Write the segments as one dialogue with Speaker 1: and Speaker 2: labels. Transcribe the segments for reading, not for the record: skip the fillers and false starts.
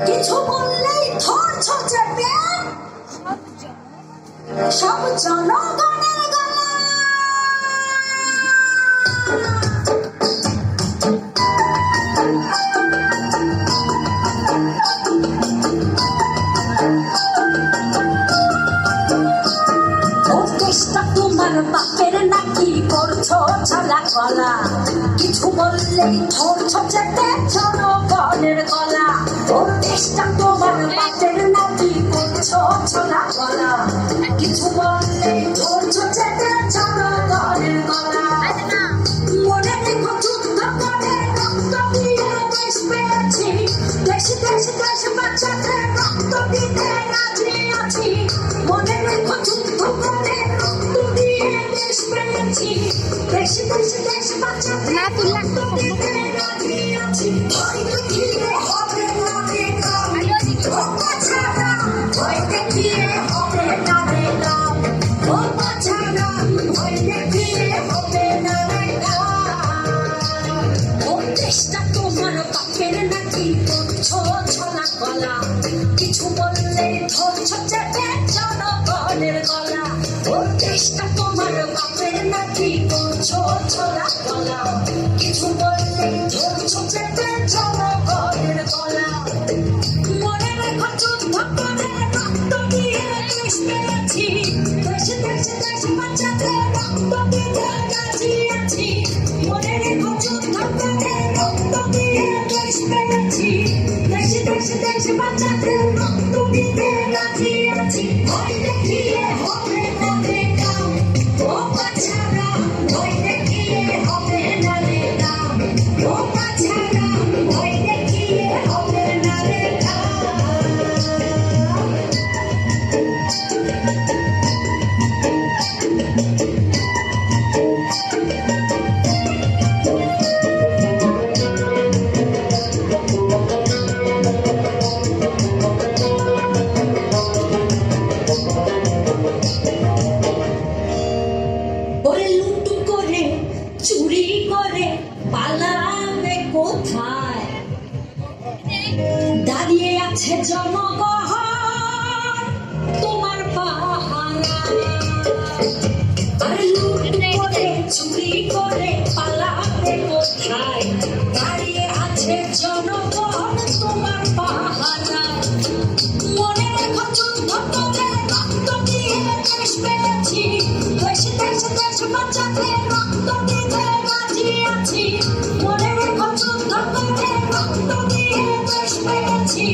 Speaker 1: কিছু বললেই ধরছ চেপে সব জনগণের গলা। ও দেশটা তোমার বাপের নাকি করছো ছালা গলা, কিছু বললেই ধরছ চেপে জনগণের গলা। ও দেশটা তোমার বাপের নাকি করছো ছালা গলা, কিছু বললেই ধরছ চেপে জনগণের গলা। মনে রেখো যুদ্ধ করে রক্ত দিয়ে দেশ পেয়েছি, দেশ দেশ দেশ বাঁচাতে রক্ত দিতে রাজি আছি। মনে রেখো যুদ্ধ করে রক্ত দিয়ে দেশ পেয়েছি, দেশ দেশ দেশ বাঁচাতে রক্ত দিতে রাজি আছি। ভয় দেখিয়ে হবে না রে কাম, ও বাছারা ভয় দেখিয়ে হবে না রে কাম, ও বাছারা ভয় দেখিয়ে হবে না রে কাম। ও দেশটা তোমার বাপের নাকি করছো ছলা গলা, কিছু বললেই ধরছ চেপে জনগণের গলা। ও দেশটা তোমার বাপের নাকি করছো ছলা গলা, কিছু বললেই ধরছ চেপে জনগণের গলা। মনে রেখো যুদ্ধ করে রক্ত দিয়ে দেশ পেয়েছি, দেশ দেশ দেশ বাঁচাতে রক্ত দিতে রাজি আছি। মনে রেখো যুদ্ধ করে রক্ত দিয়ে দেশ পেয়েছি, দেশ দেশ দেশ বাঁচাতে রক্ত দিতে রাজি আছি। ভয় দেখিয়ে হবে না রে কাম, ও বাছারা ভয় দেখিয়ে হবে না রে কাম, ও বাছারা ভয় দেখিয়ে হবে না রে কাম। ওরে লুটু করে চুরি করে পালাবে কোথায়, দাঁড়িয়ে আছে জনগণ তোমার পাহারায়। আরে লুটু করে চুরি করে পালাবে কোথায়, দাঁড়িয়ে আছে জনগণ তোমার পাহারায়। মনে রেখো যুদ্ধ করে রক্ত দিয়ে দেশ পেয়েছি, দেশ দেশ দেশ বাঁচাতে রক্ত দিতে রাজি আছি। মনে রেখো যুদ্ধ করে রক্ত দিয়ে দেশ পেয়েছি,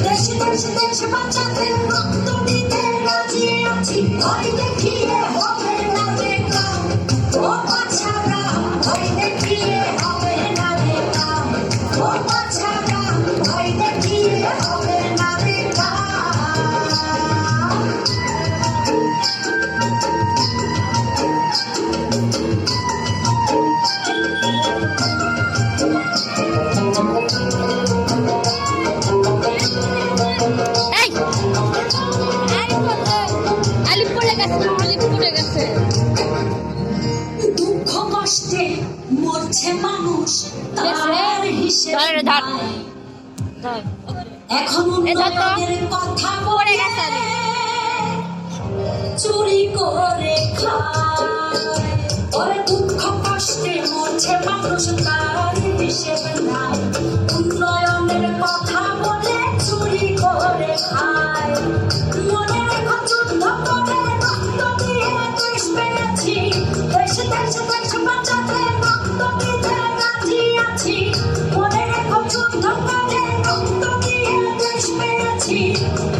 Speaker 1: দেশ দেশ দেশ বাঁচাতে রক্ত দিতে রাজি আছি। ভয় দেখিয়ে হবে না রে কাম, ও বাছারা ভয় দেখিয়ে হবে না রে কাম, ও বাছারা ভয় দেখিয়ে হবে না রে কাম। দুঃখ কষ্টে মরছে মানুষ, তার হিসেব নাই। এখন উন্নয়নের কথা বলে চুরি করে খায়। ওরে দুঃখ কষ্টে মরছে মানুষ, তার হিসেব নাই। উন্নয়নের কথা বলে চুরি করে খায়। মনে রেখো যুদ্ধ করে রক্ত দিয়ে দেশ পেয়েছি, দেশ দেশ দেশ বাঁচাতে রক্ত দিতে রাজি আছি। মনে রেখো যুদ্ধ করে রক্ত দিয়ে দেশ পেয়েছি,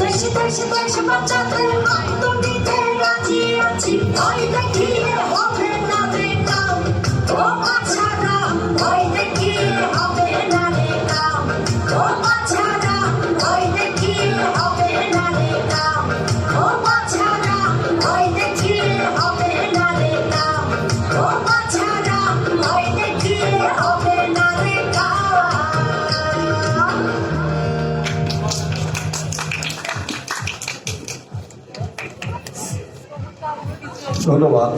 Speaker 1: দেশ দেশ দেশ বাঁচাতে রক্ত দিতে রাজি আছি। ভয় দেখিয়ে হবে না রে কাম, ও বাছারা ভয় দেখিয়ে হবে না রে কাম, ও বাছারা ভয় দেখিয়ে হবে না রে কাম, ও বাছারা ভয় দেখিয়ে হবে না রে কাম, ও বাছারা ভয় দেখিয়ে হবে না রে কাম।
Speaker 2: ধন্যবাদ।